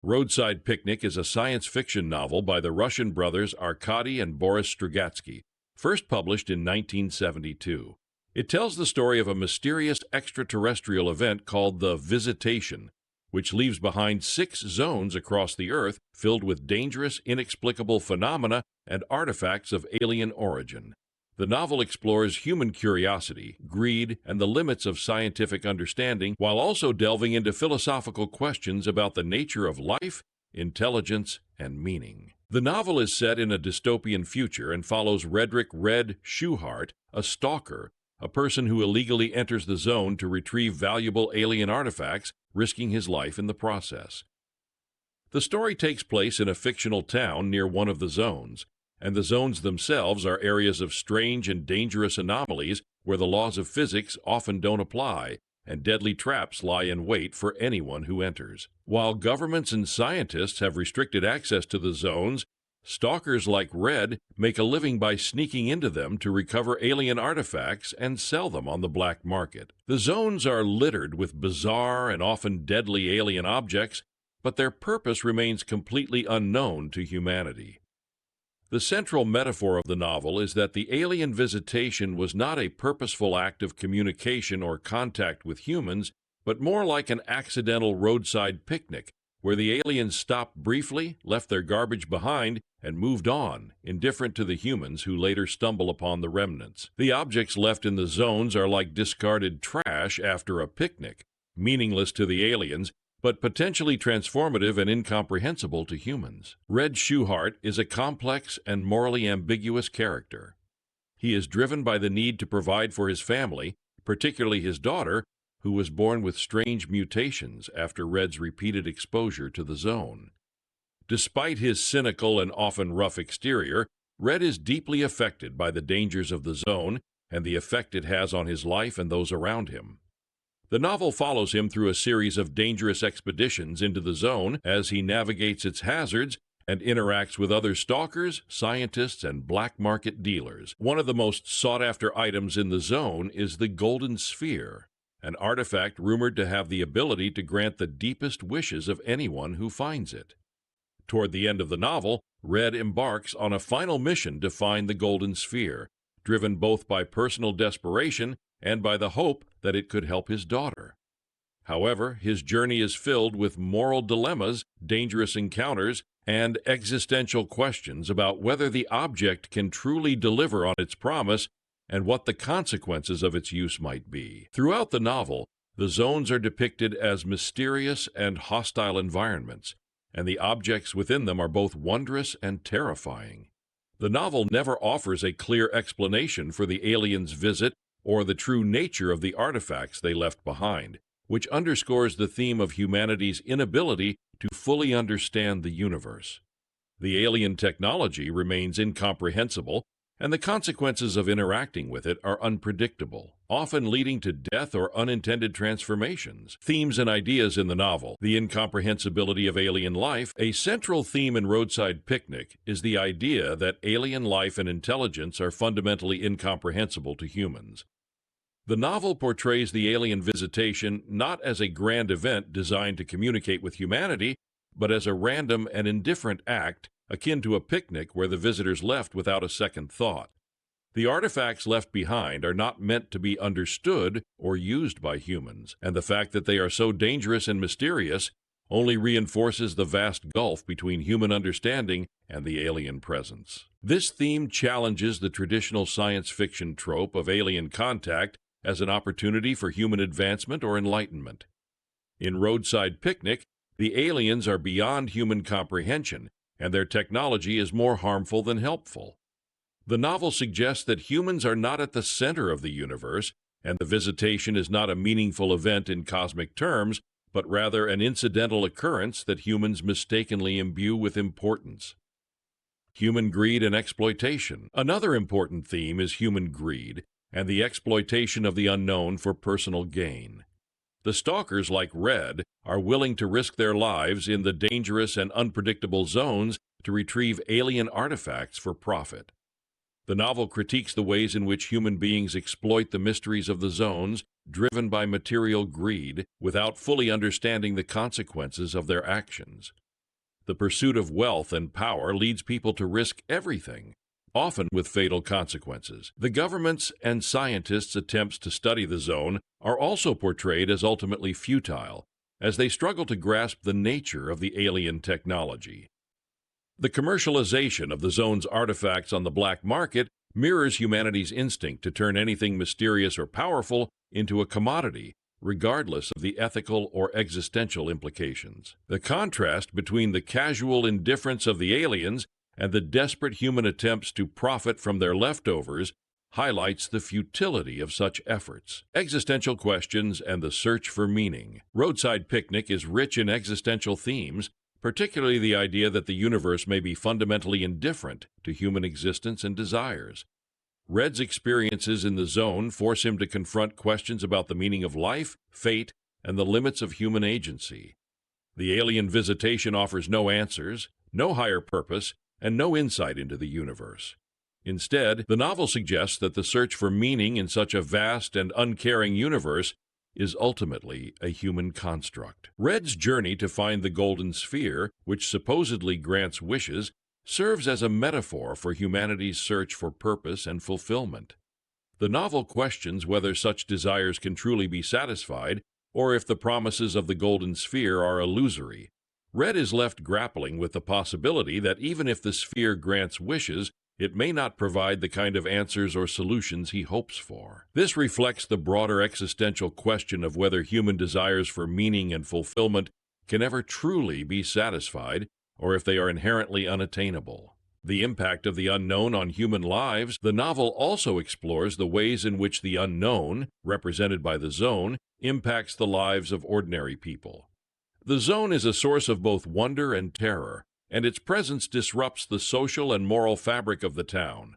Roadside Picnic is a science fiction novel by the Russian brothers Arkady and Boris Strugatsky, first published in 1972. It tells the story of a mysterious extraterrestrial event called the Visitation, which leaves behind 6 zones across the Earth filled with dangerous, inexplicable phenomena and artifacts of alien origin. The novel explores human curiosity, greed, and the limits of scientific understanding, while also delving into philosophical questions about the nature of life, intelligence, and meaning. The novel is set in a dystopian future and follows Redrick Red Schuhart, a stalker, a person who illegally enters the zone to retrieve valuable alien artifacts, risking his life in the process. The story takes place in a fictional town near one of the zones, and the zones themselves are areas of strange and dangerous anomalies where the laws of physics often don't apply, and deadly traps lie in wait for anyone who enters. While governments and scientists have restricted access to the zones, stalkers like Red make a living by sneaking into them to recover alien artifacts and sell them on the black market. The zones are littered with bizarre and often deadly alien objects, but their purpose remains completely unknown to humanity. The central metaphor of the novel is that the alien visitation was not a purposeful act of communication or contact with humans, but more like an accidental roadside picnic, where the aliens stopped briefly, left their garbage behind, and moved on, indifferent to the humans who later stumble upon the remnants. The objects left in the zones are like discarded trash after a picnic, meaningless to the aliens, but potentially transformative and incomprehensible to humans. Red Schuhart is a complex and morally ambiguous character. He is driven by the need to provide for his family, particularly his daughter, who was born with strange mutations after Red's repeated exposure to the zone. Despite his cynical and often rough exterior, Red is deeply affected by the dangers of the zone and the effect it has on his life and those around him. The novel follows him through a series of dangerous expeditions into the zone as he navigates its hazards and interacts with other stalkers, scientists, and black market dealers. One of the most sought-after items in the zone is the Golden Sphere, an artifact rumored to have the ability to grant the deepest wishes of anyone who finds it. Toward the end of the novel, Red embarks on a final mission to find the Golden Sphere, driven both by personal desperation and by the hope that it could help his daughter. However, his journey is filled with moral dilemmas, dangerous encounters, and existential questions about whether the object can truly deliver on its promise and what the consequences of its use might be. Throughout the novel, the zones are depicted as mysterious and hostile environments, and the objects within them are both wondrous and terrifying. The novel never offers a clear explanation for the aliens' visit or the true nature of the artifacts they left behind, which underscores the theme of humanity's inability to fully understand the universe. The alien technology remains incomprehensible, and the consequences of interacting with it are unpredictable, often leading to death or unintended transformations. Themes and ideas in the novel: the incomprehensibility of alien life. A central theme in Roadside Picnic is the idea that alien life and intelligence are fundamentally incomprehensible to humans. The novel portrays the alien visitation not as a grand event designed to communicate with humanity, but as a random and indifferent act akin to a picnic where the visitors left without a second thought. The artifacts left behind are not meant to be understood or used by humans, and the fact that they are so dangerous and mysterious only reinforces the vast gulf between human understanding and the alien presence. This theme challenges the traditional science fiction trope of alien contact as an opportunity for human advancement or enlightenment. In Roadside Picnic, the aliens are beyond human comprehension, and their technology is more harmful than helpful. The novel suggests that humans are not at the center of the universe, and the visitation is not a meaningful event in cosmic terms, but rather an incidental occurrence that humans mistakenly imbue with importance. Human greed and exploitation. Another important theme is human greed and the exploitation of the unknown for personal gain. The stalkers, like Red, are willing to risk their lives in the dangerous and unpredictable zones to retrieve alien artifacts for profit. The novel critiques the ways in which human beings exploit the mysteries of the zones, driven by material greed, without fully understanding the consequences of their actions. The pursuit of wealth and power leads people to risk everything, often with fatal consequences. The government's and scientists' attempts to study the zone are also portrayed as ultimately futile, as they struggle to grasp the nature of the alien technology. The commercialization of the zone's artifacts on the black market mirrors humanity's instinct to turn anything mysterious or powerful into a commodity, regardless of the ethical or existential implications. The contrast between the casual indifference of the aliens and the desperate human attempts to profit from their leftovers highlights the futility of such efforts. Existential questions and the search for meaning. Roadside Picnic is rich in existential themes, particularly the idea that the universe may be fundamentally indifferent to human existence and desires. Red's experiences in the zone force him to confront questions about the meaning of life, fate, and the limits of human agency. The alien visitation offers no answers, no higher purpose, and no insight into the universe. Instead, the novel suggests that the search for meaning in such a vast and uncaring universe is ultimately a human construct. Red's journey to find the golden sphere, which supposedly grants wishes, serves as a metaphor for humanity's search for purpose and fulfillment. The novel questions whether such desires can truly be satisfied, or if the promises of the golden sphere are illusory. Red is left grappling with the possibility that even if the sphere grants wishes, it may not provide the kind of answers or solutions he hopes for. This reflects the broader existential question of whether human desires for meaning and fulfillment can ever truly be satisfied, or if they are inherently unattainable. The impact of the unknown on human lives. The novel also explores the ways in which the unknown, represented by the zone, impacts the lives of ordinary people. The zone is a source of both wonder and terror, and its presence disrupts the social and moral fabric of the town.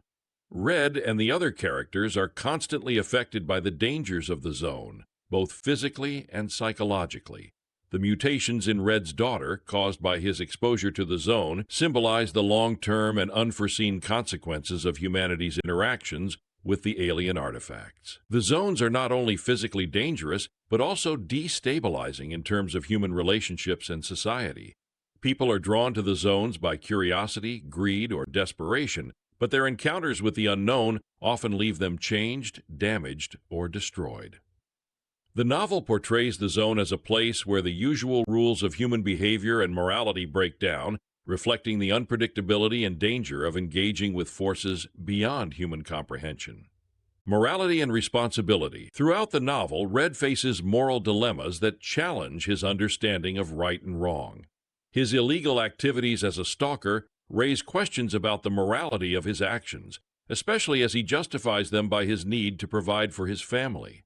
Red and the other characters are constantly affected by the dangers of the zone, both physically and psychologically. The mutations in Red's daughter, caused by his exposure to the zone, symbolize the long-term and unforeseen consequences of humanity's interactions with the alien artifacts. The zones are not only physically dangerous, but also destabilizing in terms of human relationships and society. People are drawn to the zones by curiosity, greed, or desperation, but their encounters with the unknown often leave them changed, damaged, or destroyed. The novel portrays the zone as a place where the usual rules of human behavior and morality break down, reflecting the unpredictability and danger of engaging with forces beyond human comprehension. Morality and responsibility. Throughout the novel, Red faces moral dilemmas that challenge his understanding of right and wrong. His illegal activities as a stalker raise questions about the morality of his actions, especially as he justifies them by his need to provide for his family.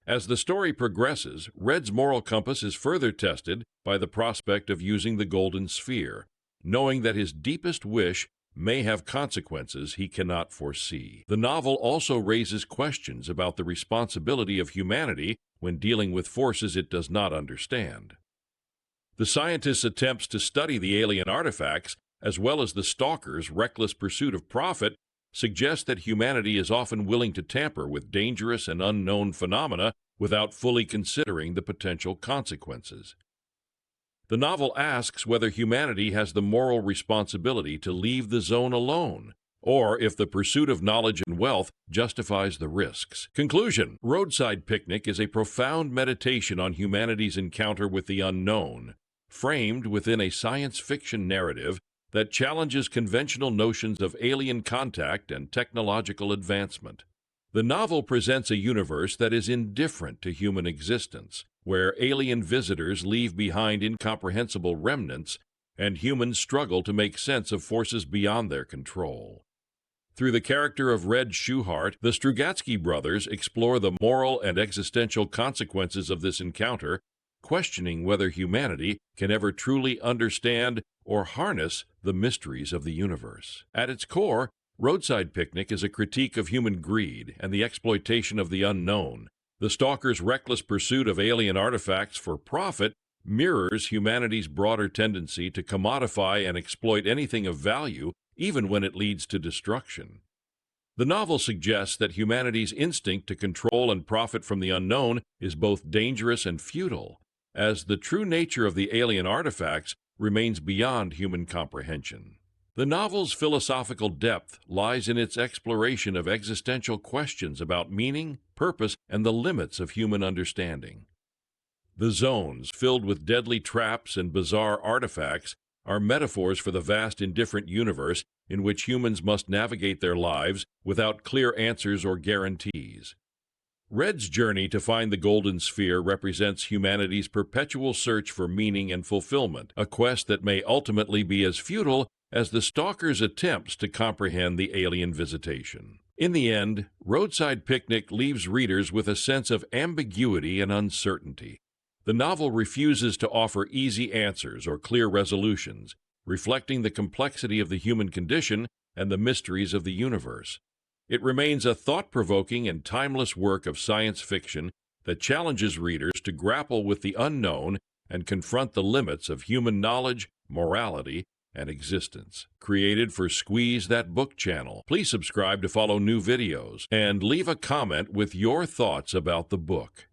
As the story progresses, Red's moral compass is further tested by the prospect of using the golden sphere, knowing that his deepest wish may have consequences he cannot foresee. The novel also raises questions about the responsibility of humanity when dealing with forces it does not understand. The scientist's attempts to study the alien artifacts, as well as the stalker's reckless pursuit of profit, suggest that humanity is often willing to tamper with dangerous and unknown phenomena without fully considering the potential consequences. The novel asks whether humanity has the moral responsibility to leave the zone alone, or if the pursuit of knowledge and wealth justifies the risks. Conclusion. Roadside Picnic is a profound meditation on humanity's encounter with the unknown, framed within a science fiction narrative that challenges conventional notions of alien contact and technological advancement. The novel presents a universe that is indifferent to human existence, where alien visitors leave behind incomprehensible remnants and humans struggle to make sense of forces beyond their control. Through the character of Red Schuhart, the Strugatsky brothers explore the moral and existential consequences of this encounter, questioning whether humanity can ever truly understand or harness the mysteries of the universe. At its core, Roadside Picnic is a critique of human greed and the exploitation of the unknown. The stalker's reckless pursuit of alien artifacts for profit mirrors humanity's broader tendency to commodify and exploit anything of value, even when it leads to destruction. The novel suggests that humanity's instinct to control and profit from the unknown is both dangerous and futile, as the true nature of the alien artifacts remains beyond human comprehension. The novel's philosophical depth lies in its exploration of existential questions about meaning, purpose, and the limits of human understanding. The zones, filled with deadly traps and bizarre artifacts, are metaphors for the vast indifferent universe in which humans must navigate their lives without clear answers or guarantees. Red's journey to find the Golden Sphere represents humanity's perpetual search for meaning and fulfillment, a quest that may ultimately be as futile as the Stalker's attempts to comprehend the alien visitation. In the end, Roadside Picnic leaves readers with a sense of ambiguity and uncertainty. The novel refuses to offer easy answers or clear resolutions, reflecting the complexity of the human condition and the mysteries of the universe. It remains a thought-provoking and timeless work of science fiction that challenges readers to grapple with the unknown and confront the limits of human knowledge, morality, and existence. Created for Squeeze That Book channel. Please subscribe to follow new videos and leave a comment with your thoughts about the book.